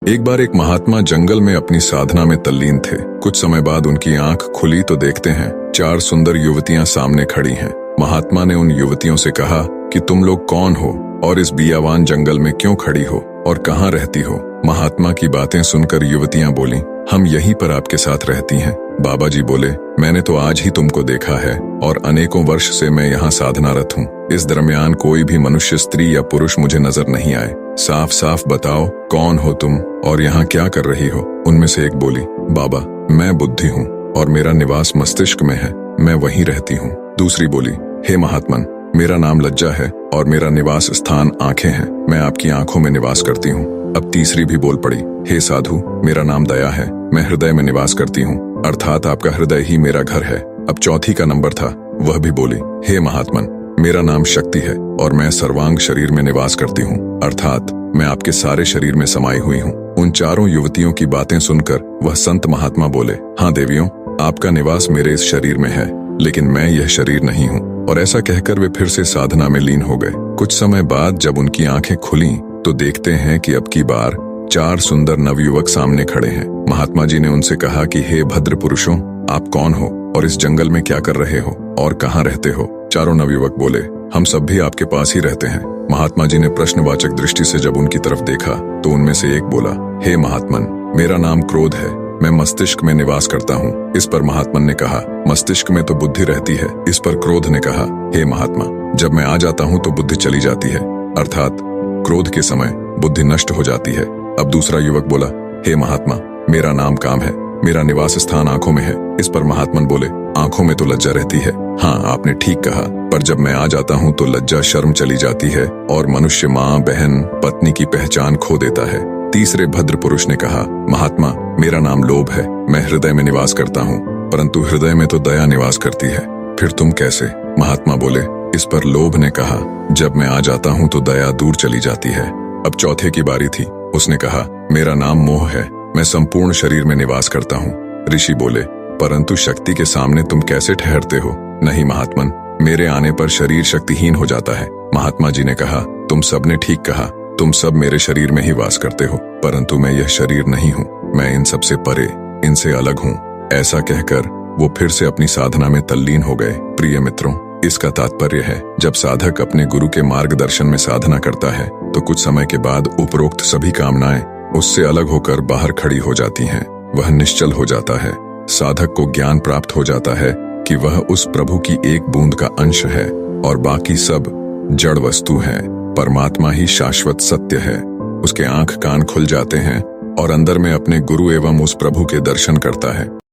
एक बार एक महात्मा जंगल में अपनी साधना में तल्लीन थे। कुछ समय बाद उनकी आंख खुली तो देखते हैं 4 सुंदर युवतियां सामने खड़ी हैं। महात्मा ने उन युवतियों से कहा कि तुम लोग कौन हो और इस बियावान जंगल में क्यों खड़ी हो और कहाँ रहती हो। महात्मा की बातें सुनकर युवतियां बोलीं, हम यहीं पर आपके साथ रहती हैं। बाबा जी बोले, मैंने तो आज ही तुमको देखा है और अनेकों वर्ष से मैं यहाँ साधनारत हूँ। इस दरमियान कोई भी मनुष्य, स्त्री या पुरुष मुझे नजर नहीं आए। साफ साफ बताओ कौन हो तुम और यहाँ क्या कर रही हो। उनमें से एक बोली, बाबा मैं बुद्धि हूँ और मेरा निवास मस्तिष्क में है, मैं वहीं रहती हूँ। दूसरी बोली, हे महात्मन, मेरा नाम लज्जा है और मेरा निवास स्थान आंखें हैं, मैं आपकी आंखों में निवास करती हूँ। अब तीसरी भी बोल पड़ी, हे साधु, मेरा नाम दया है, मैं हृदय में निवास करती हूँ, अर्थात आपका हृदय ही मेरा घर है। अब चौथी का नंबर था, वह भी बोली, हे महात्मन, मेरा नाम शक्ति है और मैं सर्वांग शरीर में निवास करती हूँ, अर्थात मैं आपके सारे शरीर में समाई हुई हूँ। उन चारों युवतियों की बातें सुनकर वह संत महात्मा बोले, हाँ देवियों, आपका निवास मेरे इस शरीर में है, लेकिन मैं यह शरीर नहीं हूँ। और ऐसा कहकर वे फिर से साधना में लीन हो गए। कुछ समय बाद जब उनकी आंखें खुली तो देखते हैं कि अब की बार 4 सुंदर नवयुवक सामने खड़े हैं। महात्मा जी ने उनसे कहा कि हे भद्र पुरुषों, आप कौन हो और इस जंगल में क्या कर रहे हो और कहाँ रहते हो। चारों नवयुवक बोले, हम सब भी आपके पास ही रहते हैं। महात्मा जी ने प्रश्नवाचक दृष्टि से जब उनकी तरफ देखा तो उनमें से एक बोला, हे महात्मन, मेरा नाम क्रोध है, मैं मस्तिष्क में निवास करता हूँ। इस पर महात्मन ने कहा, मस्तिष्क में तो बुद्धि रहती है। इस पर क्रोध ने कहा, हे महात्मा, जब मैं आ जाता हूँ तो बुद्धि चली जाती है, अर्थात क्रोध के समय बुद्धि नष्ट हो जाती है। अब दूसरा युवक बोला, हे महात्मा, मेरा नाम काम है, मेरा निवास स्थान आंखों में है। इस पर महात्मन बोले, आंखों में तो लज्जा रहती है। हाँ, आपने ठीक कहा, पर जब मैं आ जाता हूँ तो लज्जा शर्म चली जाती है और मनुष्य माँ, बहन, पत्नी की पहचान खो देता है। तीसरे भद्र पुरुष ने कहा, महात्मा, मेरा नाम लोभ है, मैं हृदय में निवास करता हूँ, परंतु हृदय में तो दया निवास करती है। फिर तुम कैसे? महात्मा बोले। इस पर लोभ ने कहा, जब मैं आ जाता हूँ तो दया दूर चली जाती है। अब चौथे की बारी थी। उसने कहा, मेरा नाम मोह है, मैं संपूर्ण शरीर में निवास करता हूँ। ऋषि बोले, परंतु शक्ति के सामने तुम कैसे ठहरते हो? नहीं महात्मन, मेरे आने पर शरीर शक्तिहीन हो जाता है। महात्मा जी ने कहा, तुम सबने ठीक कहा, तुम सब मेरे शरीर में ही वास करते हो, परंतु मैं यह शरीर नहीं हूँ, मैं इन सबसे परे, इनसे अलग हूँ। ऐसा कहकर वो फिर से अपनी साधना में तल्लीन हो गए। प्रिय मित्रों, इसका तात्पर्य है, जब साधक अपने गुरु के मार्गदर्शन में साधना करता है तो कुछ समय के बाद उपरोक्त सभी कामनाएं उससे अलग होकर बाहर खड़ी हो जाती हैं। वह निश्चल हो जाता है। साधक को ज्ञान प्राप्त हो जाता है कि वह उस प्रभु की एक बूंद का अंश है और बाकी सब जड़ वस्तु है। परमात्मा ही शाश्वत सत्य है। उसके आंख कान खुल जाते हैं और अंदर में अपने गुरु एवं उस प्रभु के दर्शन करता है।